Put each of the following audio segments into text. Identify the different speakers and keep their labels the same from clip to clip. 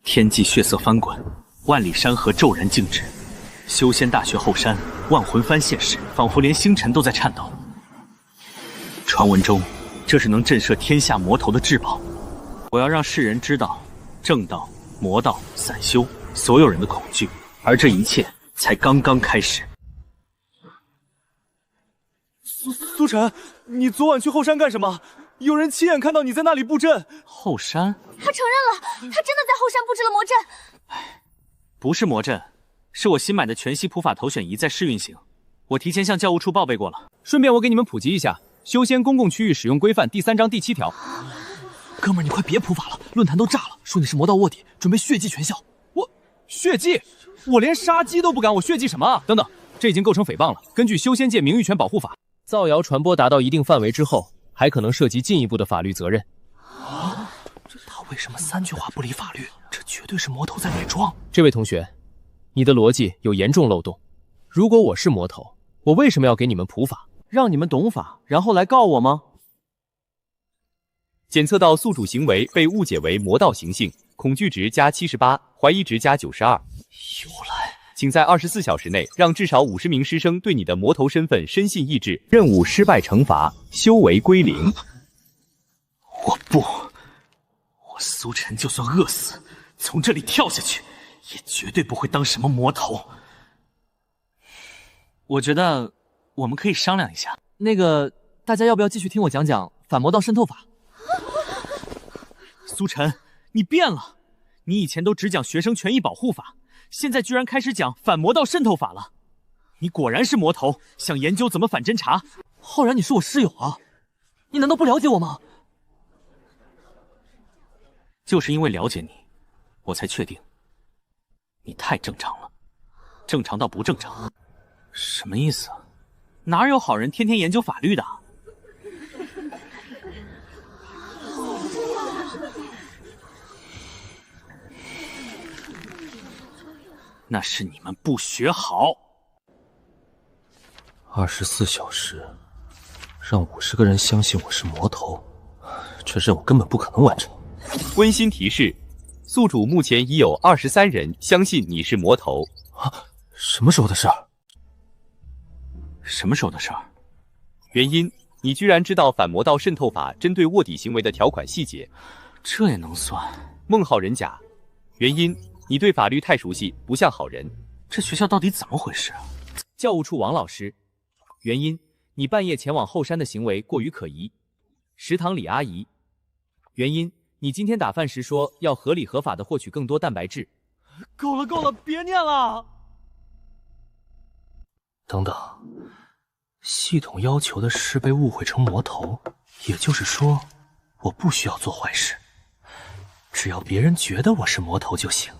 Speaker 1: 天际血色翻滚，万里山河骤然静止。修仙大学后山，万魂幡现世，仿佛连星辰都在颤抖。传闻中，这是能震慑天下魔头的至宝。我要让世人知道，正道、魔道、散修，所有人的恐惧，而这一切才刚刚开始。
Speaker 2: 苏晨，你昨晚去后山干什么？有人亲眼看到你在那里布阵。
Speaker 1: 后山？
Speaker 3: 他承认了，他真的在后山布置了魔阵。
Speaker 1: 不是魔阵，是我新买的全息普法头选仪在试运行。我提前向教务处报备过了。
Speaker 2: 顺便我给你们普及一下《修仙公共区域使用规范》第3章第7条。哥们儿，你快别普法了，论坛都炸了，说你是魔道卧底，准备血祭全校。我血祭？我连杀鸡都不敢，我血祭什么啊？等等，这已经构成诽谤了。根据修仙界名誉权保护法，造谣传播达到一定范围之后，还可能涉及进一步的法律责任。啊？他为什么3句话不理法律？这绝对是魔头在伪装。这位同学，你的逻辑有严重漏洞。如果我是魔头，我为什么要给你们普法？
Speaker 4: 让你们懂法，然后来告我吗？
Speaker 5: 检测到宿主行为被误解为魔道行性，恐惧值加78，怀疑值加92。
Speaker 2: 由来，
Speaker 5: 请在24小时内让至少50名师生对你的魔头身份深信意志。任务失败惩罚，修为归零。
Speaker 1: 我不，我苏晨就算饿死，从这里跳下去，也绝对不会当什么魔头。我觉得我们可以商量一下。
Speaker 4: 那个，大家要不要继续听我讲讲反魔道渗透法？
Speaker 1: 苏晨，你变了！你以前都只讲学生权益保护法，现在居然开始讲反魔道渗透法了。你果然是魔头，想研究怎么反侦查。
Speaker 4: 浩然，你是我室友啊，你难道不了解我吗？
Speaker 1: 就是因为了解你，我才确定你太正常了，正常到不正常。什么意思啊？哪有好人天天研究法律的？那是你们不学好。
Speaker 2: 24小时，让50个人相信我是魔头，这任务根本不可能完成。
Speaker 5: 温馨提示：宿主目前已有23人相信你是魔头。
Speaker 2: 啊，什么时候的事儿？
Speaker 1: 什么时候的事儿？
Speaker 5: 原因：你居然知道反魔道渗透法针对卧底行为的条款细节，
Speaker 1: 这也能算？
Speaker 5: 孟浩人甲。原因：你对法律太熟悉，不像好人。
Speaker 1: 这学校到底怎么回事？
Speaker 4: 教务处王老师。原因：你半夜前往后山的行为过于可疑。食堂李阿姨。原因：你今天打饭时说要合理合法的获取更多蛋白质。
Speaker 2: 够了够了，别念了。等等，系统要求的是被误会成魔头，也就是说，我不需要做坏事，只要别人觉得我是魔头就行。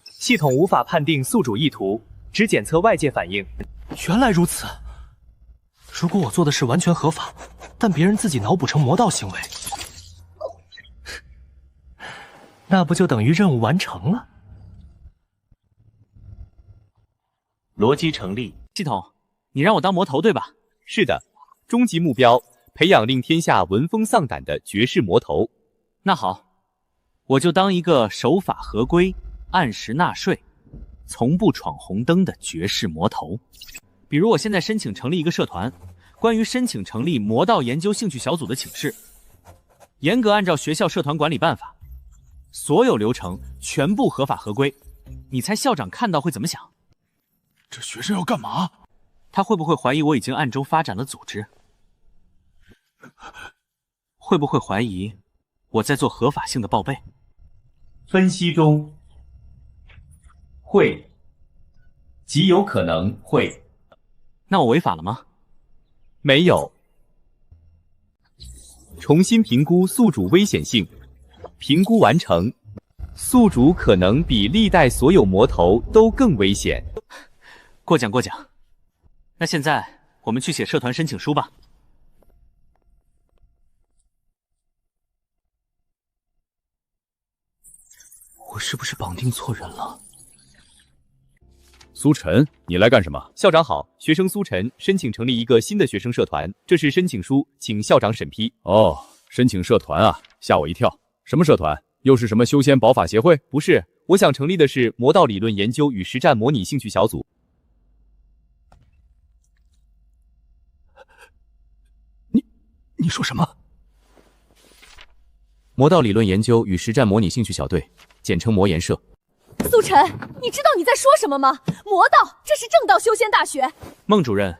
Speaker 6: 系统无法判定宿主意图，只检测外界反应。
Speaker 2: 原来如此。如果我做的事完全合法，但别人自己脑补成魔道行为，那不就等于任务完成了？
Speaker 6: 逻辑成立。
Speaker 1: 系统，你让我当魔头对吧？
Speaker 5: 是的，终极目标培养令天下闻风丧胆的绝世魔头。
Speaker 1: 那好，我就当一个守法合规、按时纳税、从不闯红灯的绝世魔头。比如我现在申请成立一个社团，关于申请成立魔道研究兴趣小组的请示，严格按照学校社团管理办法，所有流程全部合法合规。你猜校长看到会怎么想？
Speaker 2: 这学生要干嘛？
Speaker 1: 他会不会怀疑我已经暗中发展了组织？会不会怀疑我在做合法性的报备？
Speaker 6: 分析中，会，极有可能会。
Speaker 1: 那我违法了吗？
Speaker 5: 没有。重新评估宿主危险性，评估完成。宿主可能比历代所有魔头都更危险。
Speaker 1: 过奖过奖。那现在我们去写社团申请书吧。
Speaker 2: 我是不是绑定错人了？
Speaker 7: 苏晨，你来干什么？
Speaker 5: 校长好，学生苏晨申请成立一个新的学生社团，这是申请书，请校长审批。
Speaker 7: 哦，申请社团啊，吓我一跳。什么社团？
Speaker 2: 又是什么修仙宝法协会？
Speaker 5: 不是，我想成立的是魔道理论研究与实战模拟兴趣小组。
Speaker 2: 你说什么？
Speaker 4: 魔道理论研究与实战模拟兴趣小队，简称魔研社。
Speaker 3: 苏晨，你知道你在说什么吗？魔道，这是正道修仙大学。
Speaker 1: 孟主任，